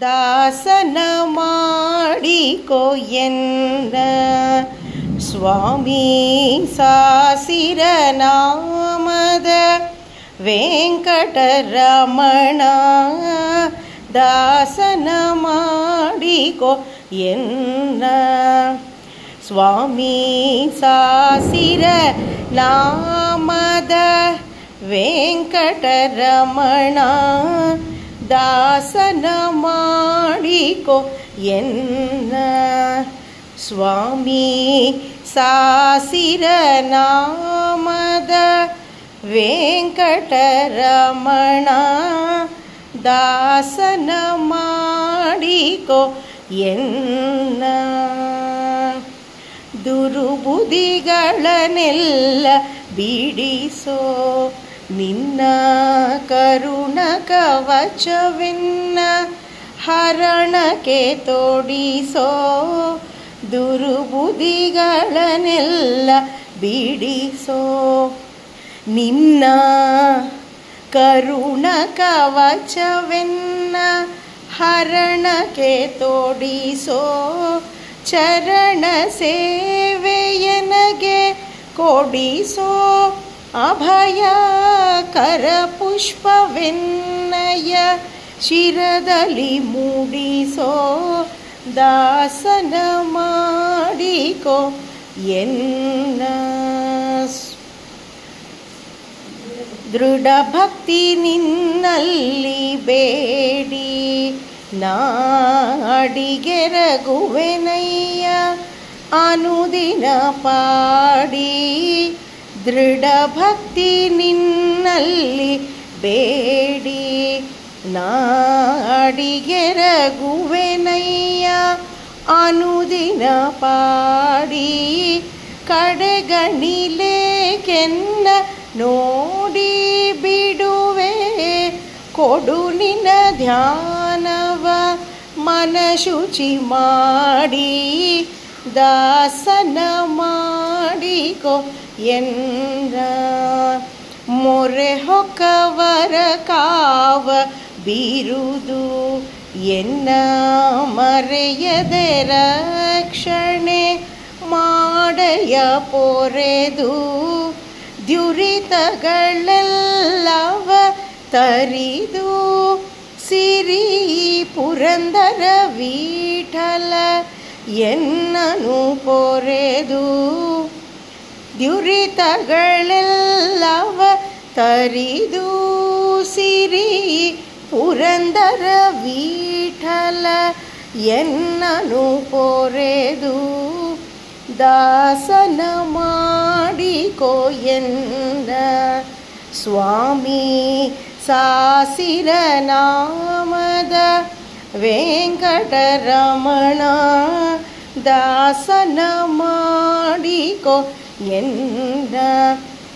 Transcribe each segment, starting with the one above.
ದಾಸನ ಮಾಡಿಕೊ ಎನ್ನ ಸ್ವಾಮಿ ಸಾಸಿರ ನಾಮದ ವೆಂಕಟರಮಣ. ದಾಸನ ಮಾಡಿಕೊ ಎನ್ನ ಸ್ವಾಮಿ ಸಾಸಿರ ನಾಮದ ವೆಂಕಟರಮಣ. ದಾಸನ ಮಾಡಿಕೊ ಎನ್ನ ಸ್ವಾಮಿ ಸಾಸಿರ ನಾಮದ ವೆಂಕಟರಮಣ. ದಾಸನ ಮಾಡಿಕೊ ಎನ್ನ ದುರ್ಬುದ್ಧಿಗಳನ್ನೆಲ್ಲ ಬಿಡಿಸೋ ನಿನ್ನ ಕರುಣ ಕವಚವೆನ್ನ ಹರಣಕ್ಕೆ ತೋಡಿಸೋ. ದುರ್ಬುದ್ಧಿಗಳನ್ನೆಲ್ಲ ಬಿಡಿಸೋ ನಿನ್ನ ಕರುಣ ಕವಚವೆನ್ನ ಹರಣಕ್ಕೆ ತೋಡಿಸೋ. ಚರಣ ಸೇವೆಯನಗೆ ಕೊಡಿಸೋ ಅಭಯ ಕರಪುಷ್ಪವೆನ್ನಯ ಶಿರದಲ್ಲಿ ಮೂಡಿಸೋ. ದಾಸನ ಮಾಡಿಕೊ ಎನ್ನ ದೃಢ ಭಕ್ತಿ ನಿನ್ನಲ್ಲಿ ಬೇಡಿ ನಾಡಿಗೆರಗುವೆನಯ್ಯ ಅನುದಿನ ಪಾಡಿ. ದೃಢ ಭಕ್ತಿ ನಿನ್ನಲ್ಲಿ ಬೇಡಿ ನಾಡಿಗೆರಗುವೆನಯ್ಯ ಅನುದಿನ ಪಾಡಿ. ಕಡೆಗಣಿಲೇಕೆನ್ನ ನೋಡಿ ಬಿಡುವೆ ಕೊಡು ನಿನ್ನ ಧ್ಯಾನವ ಮನ ಶುಚಿ ಮಾಡಿ. ದಾಸನ ಮಾಡಿಕೊ ಎನ್ನ ಮೊರೆ ಹೊಕ್ಕವರ ಕಾವ ಬಿರುದು ಎನ್ನ ಮರೆಯದೆ ರಕ್ಷಣೆ ಮಾಡಯ ಪೊರೆದು. ದುರಿತಗಳೆಲ್ಲವ ತರಿದು ಸಿರಿ ಪುರಂದರ ವಿಠಲ ಎನ್ನನು ಪೊರೆದು. ದುರಿತಗಳೆಲ್ಲವ ತರಿದು ಸಿರಿ ಪುರಂದರ ವಿಠಲ ಎನ್ನನು ಪೊರೆದು. ದಾಸನ ಮಾಡಿಕೊ ಎನ್ನ ಸ್ವಾಮಿ ಸಾಸಿರ ನಾಮದ ವೆಂಕಟರಮಣ. ದಾಸನ ಮಾಡಿಕೊ ಎನ್ನ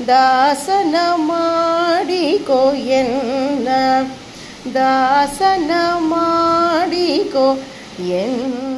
ದಾಸನ ಮಾಡಿಕೊ ಎನ್ನ ದಾಸನ ಮಾಡಿಕೊ ಎನ್ನ.